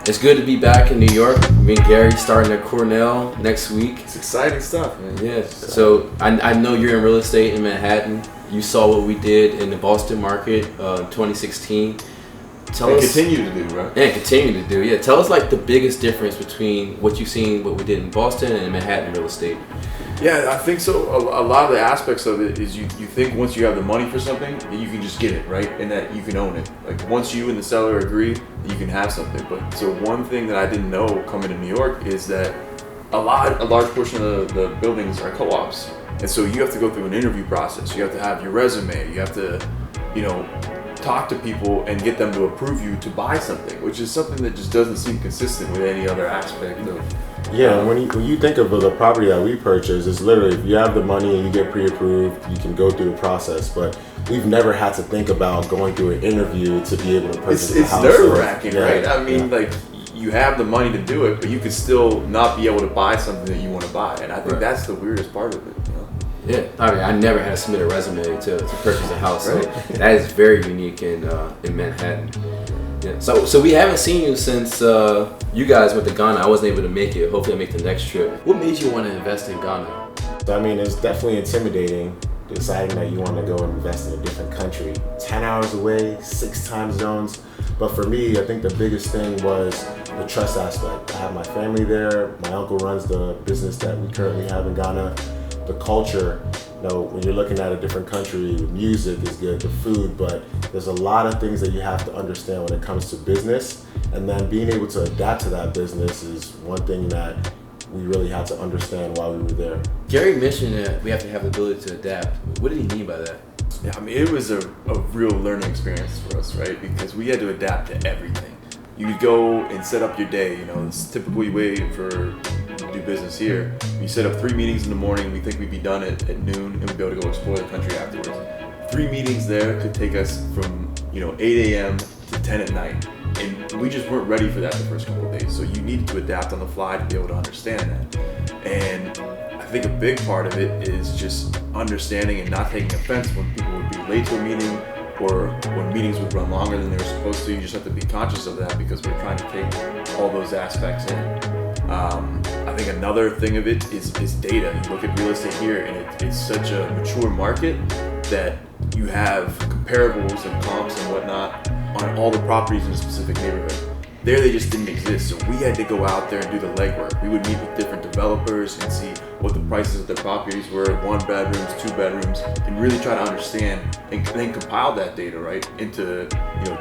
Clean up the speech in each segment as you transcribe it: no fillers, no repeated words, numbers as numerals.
It's good to be back in New York. Me and Gary starting at Cornell next week. It's exciting stuff, man. Yeah. So I know you're in real estate in Manhattan. You saw what we did in the Boston market in 2016. Continue to do, right? Yeah, continue to do. Yeah. Tell us like the biggest difference between what you've seen, what we did in Boston and in Manhattan real estate. Yeah, I think so. A lot of the aspects of it is you think once you have the money for something, that you can just get it, right? And that you can own it. Like once you and the seller agree, you can have something. But so one thing that I didn't know coming to New York is that a large portion of the buildings are co-ops. And so you have to go through an interview process. You have to have your resume. You have to, talk to people and get them to approve you to buy something, which is something that just doesn't seem consistent with any other aspect of. Yeah, when you think of the property that we purchase, it's literally if you have the money and you get pre-approved, you can go through the process. But we've never had to think about going through an interview to be able to purchase a house. It's nerve-wracking, right? I mean, like you have the money to do it, but you could still not be able to buy something that you want to buy, and I think that's the weirdest part of it. Yeah, I mean, I never had to submit a resume to purchase a house, right. So that is very unique in Manhattan. Yeah, so we haven't seen you since you guys went to Ghana. I wasn't able to make it. Hopefully, I make the next trip. What made you want to invest in Ghana? So, I mean, it's definitely intimidating deciding that you want to go and invest in a different country. 10 hours away, 6 time zones. But for me, I think the biggest thing was the trust aspect. I have my family there. My uncle runs the business that we currently have in Ghana. The culture, when you're looking at a different country, the music is good, the food, but there's a lot of things that you have to understand when it comes to business. And then being able to adapt to that business is one thing that we really had to understand while we were there. Gary mentioned that we have to have the ability to adapt. What did he mean by that? Yeah, I mean, it was a real learning experience for us, right? Because we had to adapt to everything. You would go and set up your day, it's typically way for do business here. We set up 3 meetings in the morning. We think we'd be done at noon, and we'd be able to go explore the country afterwards. 3 meetings there could take us from 8 a.m. to 10 at night, and we just weren't ready for that the first couple of days. So you needed to adapt on the fly to be able to understand that. And I think a big part of it is just understanding and not taking offense when people would be late to a meeting or when meetings would run longer than they were supposed to. You just have to be conscious of that because we're trying to take all those aspects in. I think another thing of it is data. You look at real estate here, and it's such a mature market that you have comparables and comps and whatnot on all the properties in a specific neighborhood. There, they just didn't exist, so we had to go out there and do the legwork. We would meet with different developers and see what the prices of their properties were, 1 bedrooms, 2 bedrooms, and really try to understand and then compile that data right into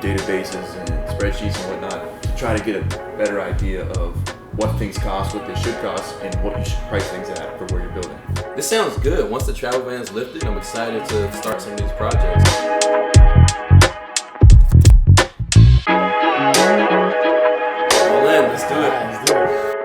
databases and spreadsheets and whatnot to try to get a better idea of what things cost, what they should cost, and what you should price things at for where you're building. This sounds good. Once the travel ban's lifted, I'm excited to start some of these projects. All in, let's do it.